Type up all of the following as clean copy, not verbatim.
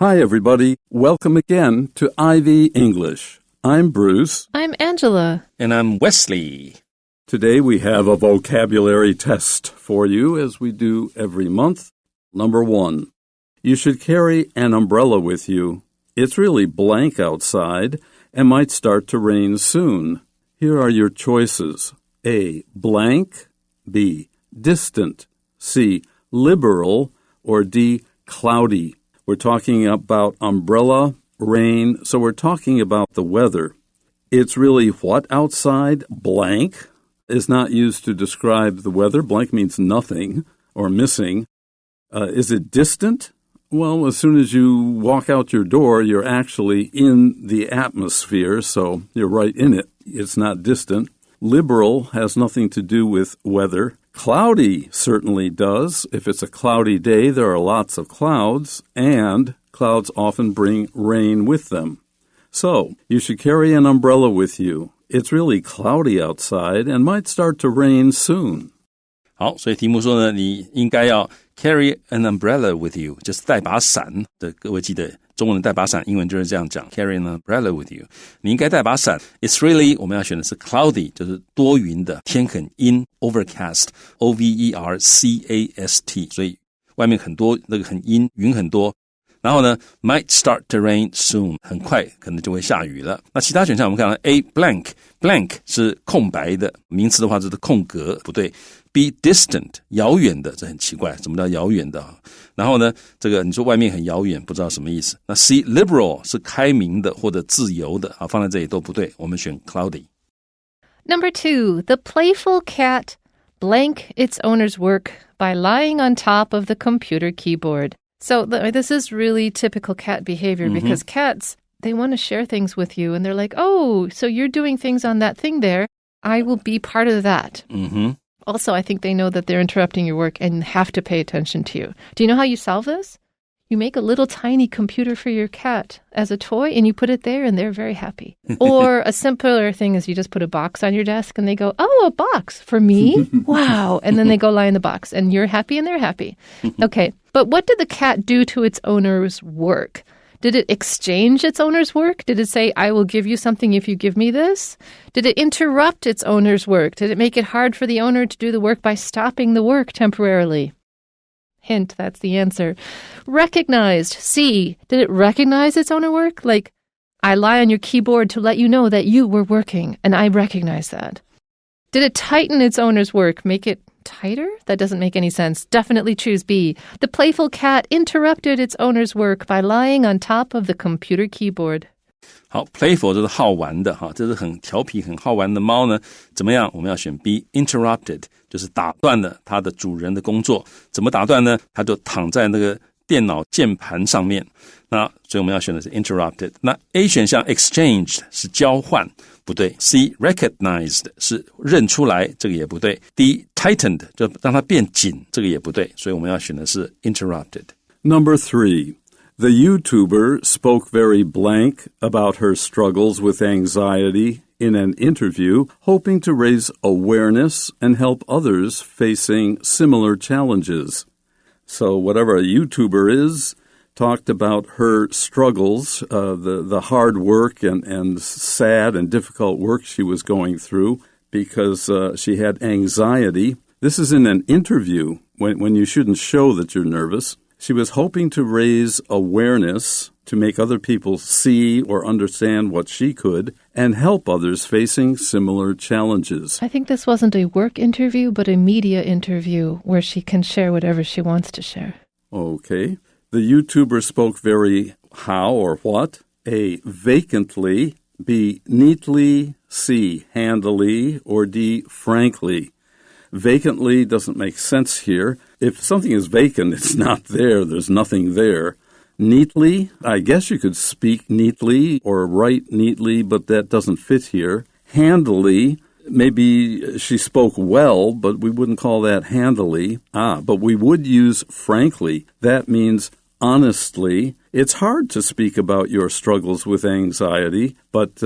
Hi, everybody. Welcome again to Ivy English. I'm Bruce. I'm Angela. And I'm Wesley. Today we have a vocabulary test for you, as we do every month. Number 1. You should carry an umbrella with you. It's really blank outside and might start to rain soon. Here are your choices. A. Blank. B. Distant. C. Liberal. Or D. Cloudy. We're talking about umbrella, rain, so we're talking about the weather. It's really what outside? Blank is not used to describe the weather. Blank means nothing or missing. Is it distant? Well, as soon as you walk out your door, you're actually in the atmosphere, so you're right in it. It's not distant. Liberal has nothing to do with weather. Cloudy certainly does. If it's a cloudy day, there are lots of clouds, and clouds often bring rain with them. So, you should carry an umbrella with you. It's really cloudy outside and might start to rain soon. 好，所以题目说呢，你应该要 carry an umbrella with you， 就是带把伞的。各位记得中文的带把伞，英文就是这样讲 ，carry an umbrella with you。你应该带把伞。It's really 我们要选的是 cloudy， 就是多云的，天很阴 ，overcast， overcast， 所以外面很多那个很阴，云很多。然后呢 might start to rain soon， 很快可能就会下雨了。那其他选项我们看到 A blank， blank 是空白的，名词的话就是空格，不对。B distant 遥远的，这很奇怪，什么叫遥远的？然后呢，这个你说外面很遥远，不知道什么意思。那 C liberal 是开明的或者自由的，放在这里都不对，我们选 cloudy。 Number 2, the playful cat blank its owner's work by lying on top of the computer keyboard. So this is really typical cat behavior because cats, they want to share things with you and they're like, oh, so you're doing things on that thing there. I will be part of that. Also, I think they know that they're interrupting your work and have to pay attention to you. Do you know how you solve this? You make a little tiny computer for your cat as a toy and you put it there and they're very happy. Or a simpler thing is you just put a box on your desk and they go, oh, a box for me? Wow. And then they go lie in the box and you're happy and they're happy. Okay. But what did the cat do to its owner's work? Did it exchange its owner's work? Did it say, I will give you something if you give me this? Did it interrupt its owner's work? Did it make it hard for the owner to do the work by stopping the work temporarily? Hint, that's the answer. Recognized. C. Did it recognize its owner work? Like, I lie on your keyboard to let you know that you were working, and I recognize that. Did it tighten its owner's work? Make it tighter? That doesn't make any sense. Definitely choose B. The playful cat interrupted its owner's work by lying on top of the computer keyboard. 好 playful 就是好玩的哈，这是很调皮很好玩的猫呢，怎么样？我们要选 B interrupted， 就是打断了它的主人的工作。怎么打断呢？它就躺在那个电脑键盘上面。那所以我们要选的是 interrupted。那 A 选项 exchanged 是交换，不对。C recognized 是认出来，这个也不对。D tightened 就让它变紧，这个也不对。所以我们要选的是 interrupted。 Number 3. The YouTuber spoke very blank about her struggles with anxiety in an interview, hoping to raise awareness and help others facing similar challenges. So whatever a YouTuber is, talked about her struggles, the hard work and sad and difficult work she was going through because she had anxiety. This is in an interview when you shouldn't show that you're nervous. She was hoping to raise awareness to make other people see or understand what she could and help others facing similar challenges. I think this wasn't a work interview, but a media interview where she can share whatever she wants to share. Okay. The YouTuber spoke very how or what? A, vacantly. B, neatly. C, handily. Or D, frankly. Vacantly doesn't make sense here. If something is vacant, it's not there. There's nothing there. Neatly, I guess you could speak neatly or write neatly, but that doesn't fit here. Handily, maybe she spoke well, but we wouldn't call that handily. But we would use frankly. That means honestly. It's hard to speak about your struggles with anxiety, but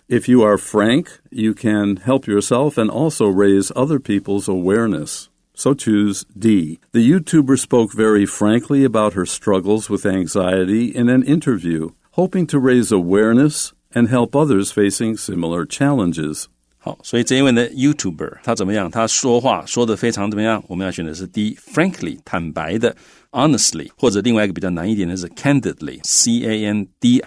if you are frank, you can help yourself and also raise other people's awareness. So choose D. The YouTuber spoke very frankly about her struggles with anxiety in an interview, hoping to raise awareness and help others facing similar challenges. 好，所以这一位呢 YouTuber 他怎么样？他说话说得非常怎么样？我们要选的是 D. Frankly 坦白的 honestly 或者另外一个比较难一点的是 candidly C-A-N-D-I-D-L-Y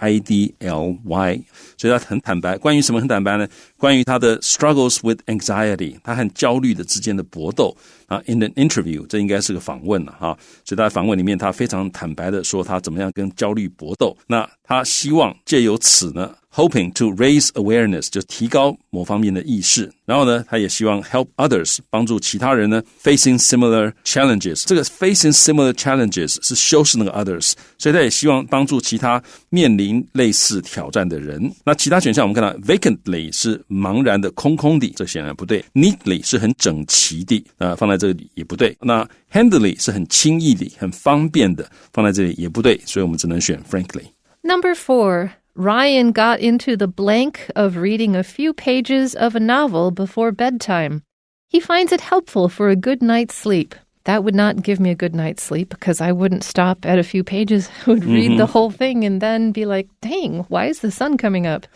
所以他很坦白。关于什么很坦白呢？关于他的 struggles with anxiety 他和焦虑的之间的搏斗啊 in an interview 这应该是个访问了哈。所以他在访问里面他非常坦白的说他怎么样跟焦虑搏斗。那他希望借由此呢hoping to raise awareness 就提高某方面的意识，然后呢他也希望 help others 帮助其他人呢 facing similar challenges 这个 facing similar challenges 是修饰那个 others 所以他也希望帮助其他面临类似挑战的人。那其他选项我们看到 vacantly 是茫然的空空的，这显然不对。 neatly 是很整齐的放在这里也不对。那 handily 是很轻易的很方便的，放在这里也不对，所以我们只能选 frankly。 Number 4. Ryan got into the blank of reading a few pages of a novel before bedtime. He finds it helpful for a good night's sleep. That would not give me a good night's sleep because I wouldn't stop at a few pages. I would read the whole thing and then be like, dang, why is the sun coming up?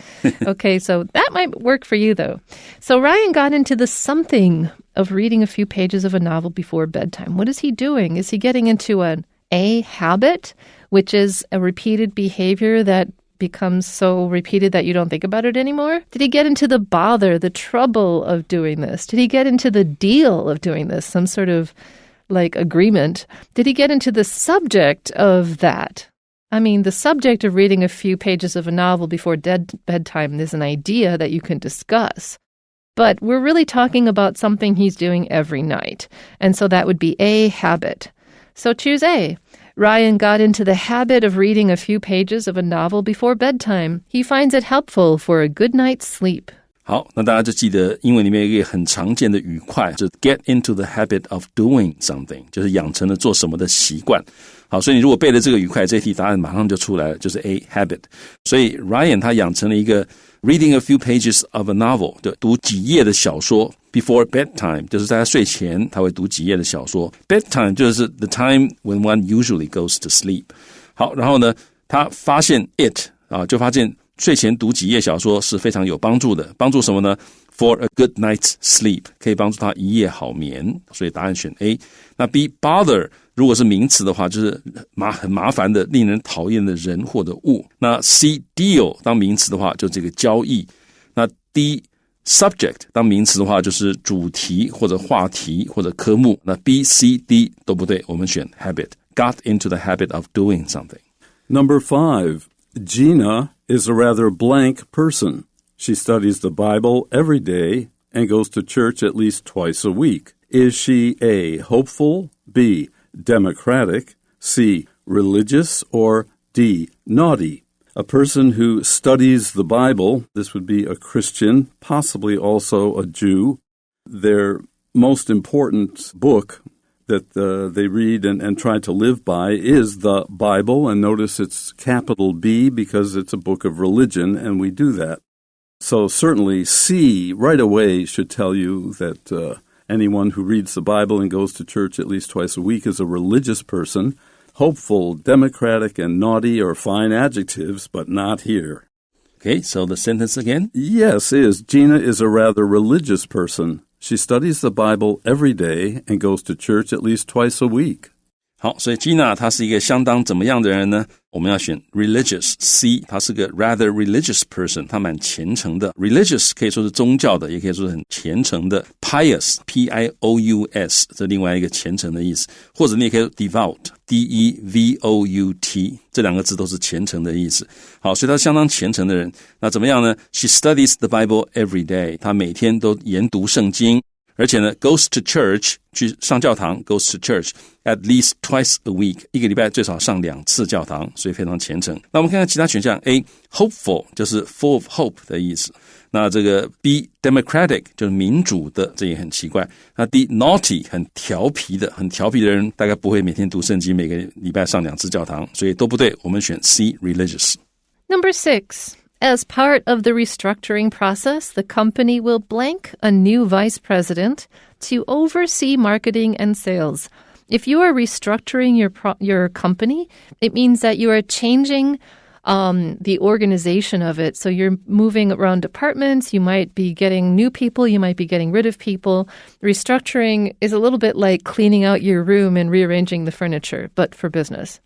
Okay, so that might work for you though. So Ryan got into the something of reading a few pages of a novel before bedtime. What is he doing? Is he getting into a habit, which is a repeated behavior that becomes so repeated that you don't think about it anymore? Did he get into the bother, the trouble of doing this? Did he get into the deal of doing this, some sort of like agreement? Did he get into the subject of that? I mean, the subject of reading a few pages of a novel before bedtime is an idea that you can discuss. But we're really talking about something he's doing every night. And so that would be a habit. So choose A. Ryan got into the habit of reading a few pages of a novel before bedtime. He finds it helpful for a good night's sleep. 好，那大家就记得英文里面有一个很常见的语块，就是 get into the habit of doing something， 就是养成了做什么的习惯。好，所以你如果背了这个语块，这题答案马上就出来了，就是 A habit。所以 Ryan 他养成了一个 reading a few pages of a novel， 就读几页的小说 before bedtime， 就是在他睡前他会读几页的小说。bedtime 就是 the time when one usually goes to sleep。好，然后呢，他发现 就发现睡前读几页小说是非常有帮助的。帮助什么呢？ For a good night's sleep， 可以帮助他一夜好眠，所以答案选 A。 那 B bother 如果是名词的话，就是很麻烦的令人讨厌的人或者物。那 C deal 当名词的话就这个交易。那 D subject 当名词的话就是主题或者话题或者科目。那 B C D 都不对，我们选 habit， got into the habit of doing something。 Number 5. Gina is a rather blank person. She studies the Bible every day and goes to church at least twice a week. Is she A, hopeful, B, democratic, C, religious, or D, naughty? A person who studies the Bible, this would be a Christian, possibly also a Jew. Their most important book that they read and try to live by is the Bible, and notice it's capital B because it's a book of religion, and we do that. So certainly C right away should tell you that anyone who reads the Bible and goes to church at least twice a week is a religious person. Hopeful, democratic, and naughty are fine adjectives, but not here. Okay, so the sentence again? Yes, Gina is a rather religious person. She studies the Bible every day and goes to church at least twice a week. 好，所以 Gina 她是一个相当怎么样的人呢？我们要选 religious C， 她是个 rather religious person， 她蛮虔诚的。religious 可以说是宗教的，也可以说是很虔诚的。pious P-I-O-U-S 这另外一个虔诚的意思，或者你也可以说 devout D-E-V-O-U-T 这两个字都是虔诚的意思。好，所以她是相当虔诚的人。那怎么样呢？ She studies the Bible every day， 她每天都研读圣经。而且呢 goes to church 去上教堂 goes to church at least twice a week 一个礼拜最少上2次教堂，所以非常虔诚。那我们看看其他选项 A hopeful 就是 full of hope 的意思。那这个 B democratic 就是民主的，这也很奇怪。那 D naughty 很调皮的人大概不会每天读圣经，每个礼拜上2次教堂，所以都不对，我们选 C religious。 Number 6. As part of the restructuring process, the company will blank a new vice president to oversee marketing and sales. If you are restructuring your company, it means that you are changing the organization of it. So you're moving around departments. You might be getting new people. You might be getting rid of people. Restructuring is a little bit like cleaning out your room and rearranging the furniture, but for business.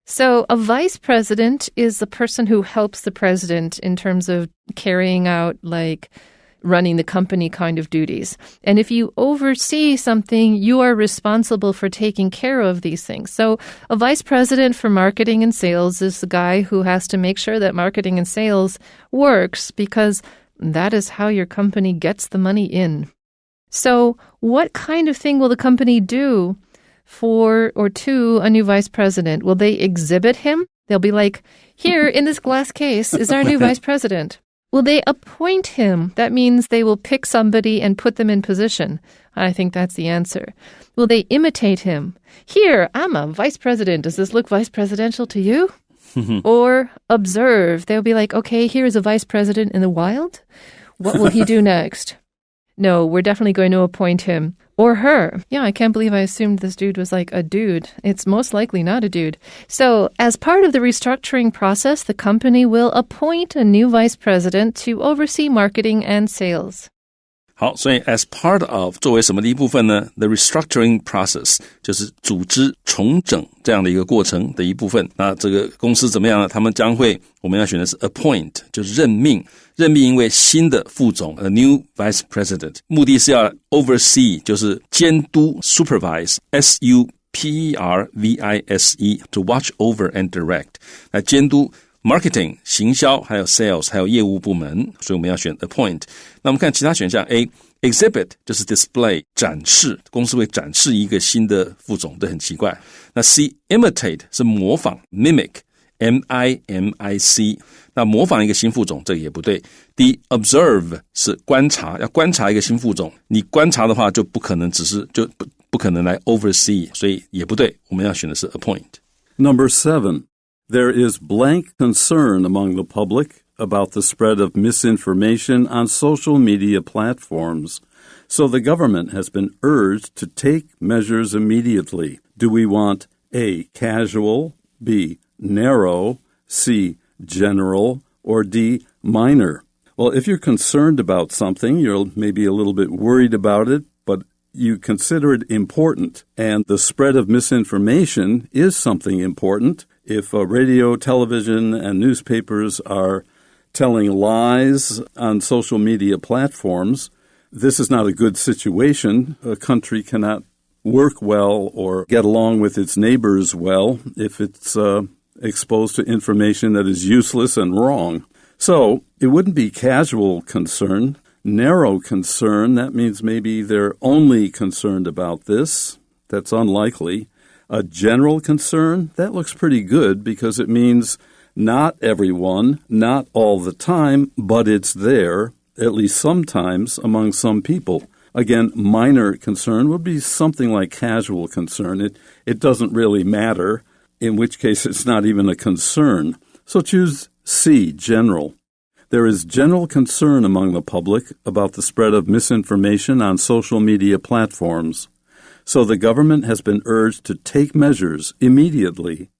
So a vice president is the person who helps the president in terms of carrying out like running the company kind of duties. And if you oversee something, you are responsible for taking care of these things. So a vice president for marketing and sales is the guy who has to make sure that marketing and sales works because that is how your company gets the money in. So what kind of thing will the company do for or to a new vice president? Will they exhibit him? They'll be like, here in this glass case is our new vice president. Will they appoint him? That means they will pick somebody and put them in position. I think that's the answer. Will they imitate him? Here, I'm a vice president. Does this look vice presidential to you? Or observe. They'll be like, okay, here's a vice president in the wild. What will he do next? No, we're definitely going to appoint him. Or her. Yeah, I can't believe I assumed this dude was like a dude. It's most likely not a dude. So, as part of the restructuring process, the company will appoint a new vice president to oversee marketing and sales. 好，所以 as part of 作为什么的一部分呢？ The restructuring process 就是组织重整这样的一个过程的一部分。那这个公司怎么样呢？他们将会，我们要选的是 appoint， 就是任命一位新的副总 a new vice president， 目的是要 oversee， 就是监督 supervise SUPERVISE to watch over and direct 来监督marketing 行销还有 sales 还有业务部门，所以我们要选 appoint。 那我们看其他选项 A exhibit 就是 display 展示，公司会展示一个新的副总，这很奇怪。那 C imitate 是模仿 mimic MIMIC， 那模仿一个新副总这个也不对。 D observe 是观察，要观察一个新副总，你观察的话就不可能不可能来 oversee， 所以也不对，我们要选的是 appoint。 Number 7.There is blank concern among the public about the spread of misinformation on social media platforms, so the government has been urged to take measures immediately. Do we want A, casual, B, narrow, C, general, or D, minor? Well, if you're concerned about something, you're maybe a little bit worried about it, but you consider it important, and the spread of misinformation is something important.If radio, television, and newspapers are telling lies on social media platforms, this is not a good situation. A country cannot work well or get along with its neighbors well if it's exposed to information that is useless and wrong. So it wouldn't be casual concern. Narrow concern, that means maybe they're only concerned about this. That's unlikely.A general concern, that looks pretty good because it means not everyone, not all the time, but it's there, at least sometimes, among some people. Again, minor concern would be something like casual concern. It doesn't really matter, in which case it's not even a concern. So choose C, general. There is general concern among the public about the spread of misinformation on social media platforms.So the government has been urged to take measures immediately.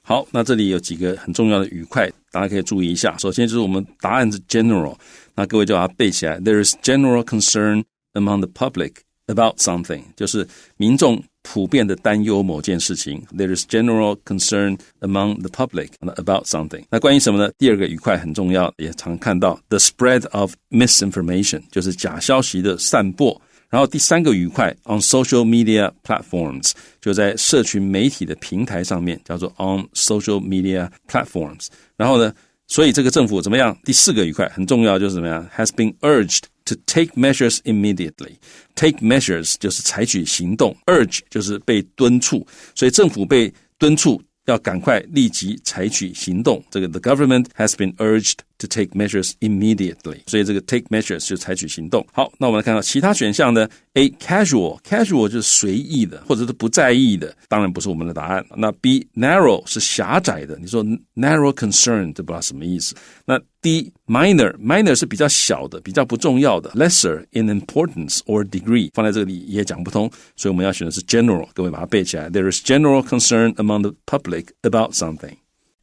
好，那这里有几个很重要的语块，大家可以注意一下。首先就是我们答案是 general， 那各位就把它背起来。There is general concern among the public about something， 就是民众普遍的担忧某件事情。There is general concern among the public about something。那关于什么呢？第二个语块很重要，也常看到 the spread of misinformation， 就是假消息的散播。然后第三个语块 on social media platforms 就在社群媒体的平台上面，叫做 on social media platforms。 然后呢，所以这个政府怎么样？第四个语块很重要，就是怎么样 has been urged to take measures immediately。 take measures 就是采取行动， urge 就是被敦促，所以政府被敦促要赶快立即采取行动。这个 the government has been urged to take measures immediately. 所以这个 take measures 就采取行动。好，那我们来看到其他选项呢 A. Casual 就是随意的或者是不在意的，当然不是我们的答案。那 B. Narrow 是狭窄的，你说 narrow concern 这不知道什么意思。那 D. Minor 是比较小的，比较不重要的 lesser in importance or degree 放在这里也讲不通，所以我们要选的是 general， 各位把它背起来。 There is general concern among the public about something.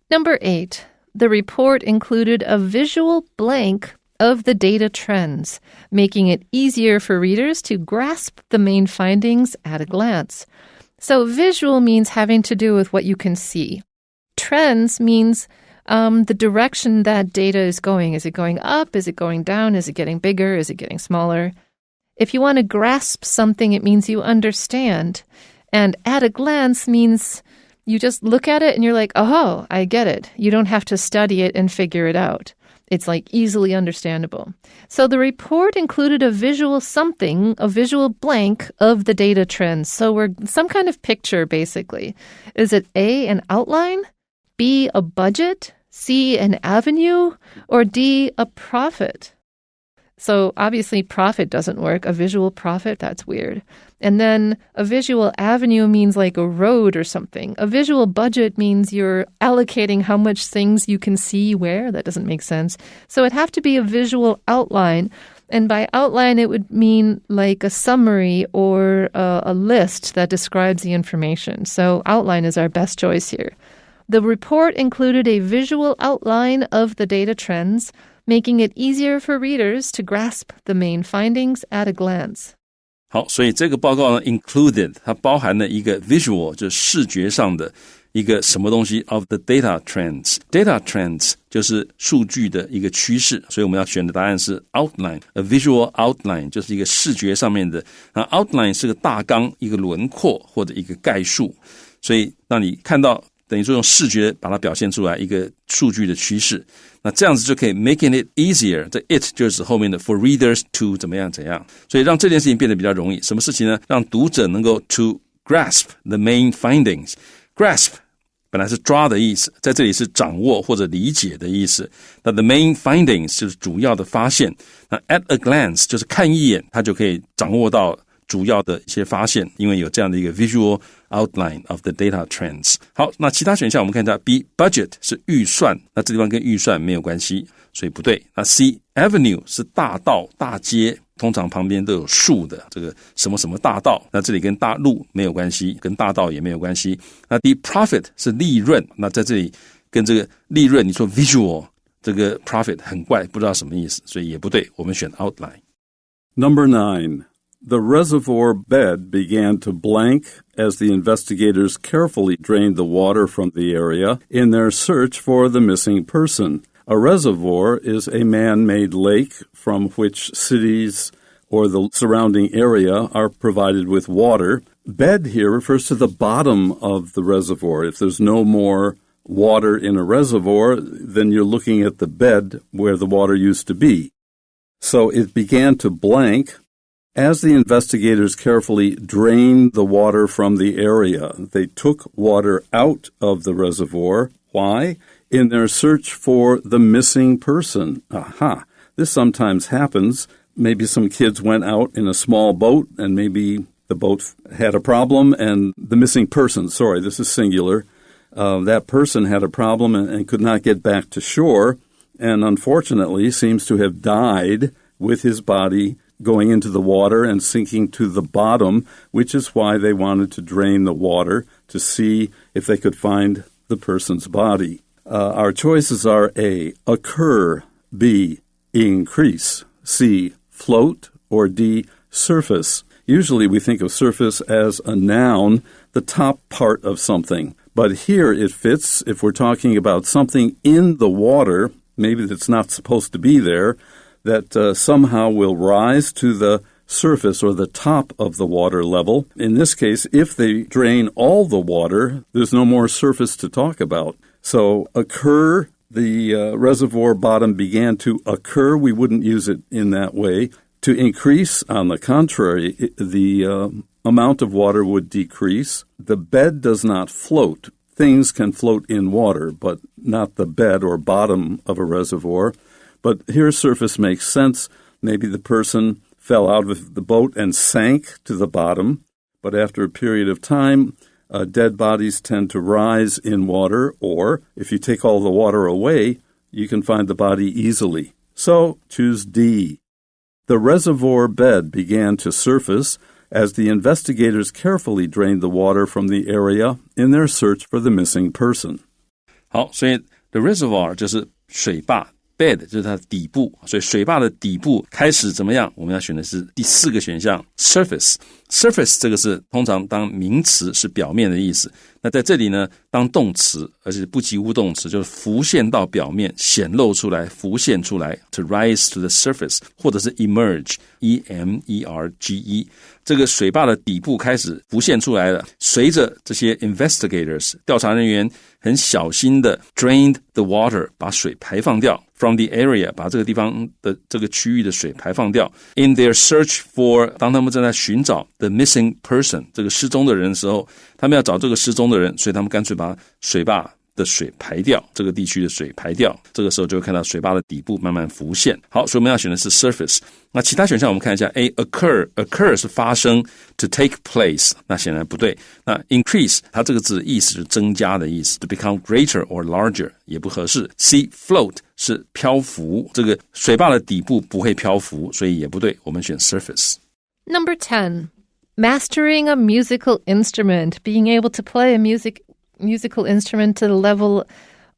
Number 8. The report included a visual blank of the data trends, making it easier for readers to grasp the main findings at a glance. So visual means having to do with what you can see. Trends means the direction that data is going. Is it going up? Is it going down? Is it getting bigger? Is it getting smaller? If you want to grasp something, it means you understand. And at a glance means you just look at it and you're like, oh, I get it. You don't have to study it and figure it out. It's like easily understandable. So the report included a visual something, a visual blank of the data trends. So we're some kind of picture, basically. Is it A, an outline, B, a budget, C, an avenue, or D, a profit? So obviously profit doesn't work. A visual profit, that's weird. And then a visual avenue means like a road or something. A visual budget means you're allocating how much things you can see where. That doesn't make sense. So it'd have to be a visual outline. And by outline, it would mean like a summary or a list that describes the information. So outline is our best choice here. The report included a visual outline of the data trends, making it easier for readers to grasp the main findings at a glance. 好，所以这个报告呢 included 它包含了一个 visual 就是视觉上的一个什么东西 of the data trends. Data trends 就是数据的一个趋势，所以我们要选的答案是 outline. A visual outline 就是一个视觉上面的，那 outline 是个大纲，一个轮廓或者一个概述，所以让你看到等于说用视觉把它表现出来一个数据的趋势，那这样子就可以 making it easier， 这 it 就是指后面的 for readers to 怎么样怎样，所以让这件事情变得比较容易。什么事情呢？让读者能够 to grasp the main findings. Grasp 本来是抓的意思，在这里是掌握或者理解的意思。那 the main findings 就是主要的发现，那 at a glance 就是看一眼，它就可以掌握到主要的一些发现，因为有这样的一个 visual outline of the data trends. 好，那其他选项我们看一下 B, budget 是预算，那这地方跟预算没有关系，所以不对。那 C, avenue 是大道大街，通常旁边都有树的，这个什么什么大道，那这里跟大路没有关系，跟大道也没有关系。那 D, profit 是利润，那在这里跟这个利润你说 visual 这个 profit 很怪，不知道什么意思，所以也不对，我们选 outline. Number 9.The reservoir bed began to blank as the investigators carefully drained the water from the area in their search for the missing person. A reservoir is a man-made lake from which cities or the surrounding area are provided with water. Bed here refers to the bottom of the reservoir. If there's no more water in a reservoir, then you're looking at the bed where the water used to be. So it began to blank.As the investigators carefully drained the water from the area, they took water out of the reservoir. Why? In their search for the missing person. Aha! This sometimes happens. Maybe some kids went out in a small boat, and maybe the boat had a problem, and the missing person, sorry, this is singular, that person had a problem and could not get back to shore, and unfortunately seems to have died with his body.going into the water and sinking to the bottom, which is why they wanted to drain the water to see if they could find the person's body. Our choices are A, occur, B, increase, C, float, or D, surface. Usually we think of surface as a noun, the top part of something. But here it fits if we're talking about something in the water, maybe that's not supposed to be there,that somehow will rise to the surface or the top of the water level. In this case, if they drain all the water, there's no more surface to talk about. So occur, the reservoir bottom began to occur. We wouldn't use it in that way. To increase, on the contrary, the amount of water would decrease. The bed does not float. things can float in water, but not the bed or bottom of a reservoir. But here surface makes sense. Maybe the person fell out of the boat and sank to the bottom, but after a period of time, dead bodies tend to rise in water, or if you take all the water away, you can find the body easily. So choose D. The reservoir bed began to surface as the investigators carefully drained the water from the area in their search for the missing person. 好，所以 the reservoir 就是水坝，bed 就是它的底部，所以水坝的底部开始怎么样？我们要选的是第4个选项 surface。surface 这个是通常当名词是表面的意思，那在这里呢当动词，而且不及物动词，就是浮现到表面，显露出来，浮现出来 to rise to the surface， 或者是 emerge E-M-E-R-G-E。 这个水坝的底部开始浮现出来了，随着这些 investigators 调查人员很小心的 drained the water 把水排放掉 from the area 把这个地方的这个区域的水排放掉 in their search for 当他们正在寻找 the missing person 这个失踪的人的时候，他们要找这个失踪的人，所以他们干脆把水坝的水排掉，这个地区的水排掉，这个时候就会看到水坝的底部慢慢浮现。好，所以我们要选的是 surface。 那其他选项我们看一下 A occur 是发生 to take place， 那显然不对。那 increase 它这个字意思是增加的意思 to become greater or larger 也不合适。 C float 是漂浮，这个水坝的底部不会漂浮，所以也不对，我们选 surface。 Number 10. Mastering a musical instrument, being able to play a musical instrument to the level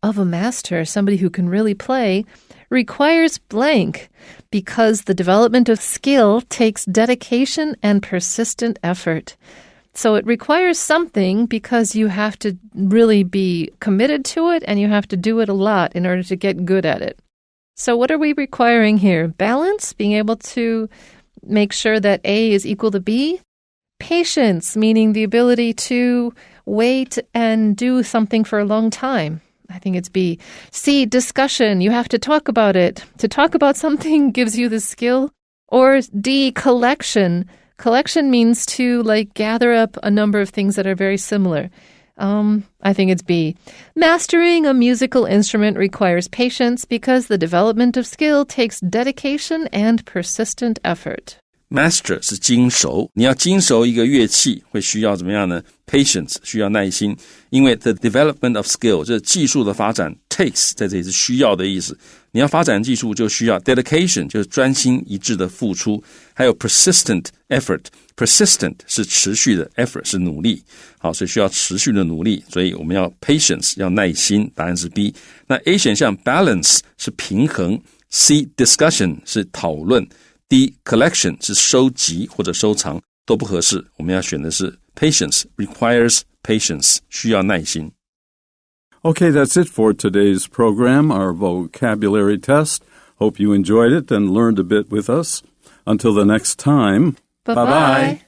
of a master, somebody who can really play, requires blank because the development of skill takes dedication and persistent effort. So it requires something because you have to really be committed to it and you have to do it a lot in order to get good at it. So what are we requiring here? Balance, being able to make sure that A is equal to B. Patience, meaning the ability to wait and do something for a long time. I think it's B. C, discussion. You have to talk about it. To talk about something gives you the skill. Or D, collection. Collection means to gather up a number of things that are very similar. I think it's B. Mastering a musical instrument requires patience because the development of skill takes dedication and persistent effort. Master 是精熟，你要精熟一个乐器会需要怎么样呢？ Patience 需要耐心，因为 the development of skill 就是技术的发展 takes 在这里是需要的意思，你要发展技术就需要 dedication 就是专心一致的付出，还有 persistent effort， persistent 是持续的 effort 是努力，好，所以需要持续的努力，所以我们要 patience 要耐心，答案是 B。 那 A 选项 balance 是平衡， C discussion 是讨论， D collection 是收集或者收藏，都不合适，我们要选的是 patience requires patience 需要耐心。 Okay, that's it for today's program, our vocabulary test. Hope you enjoyed it and learned a bit with us. Until the next time, bye-bye.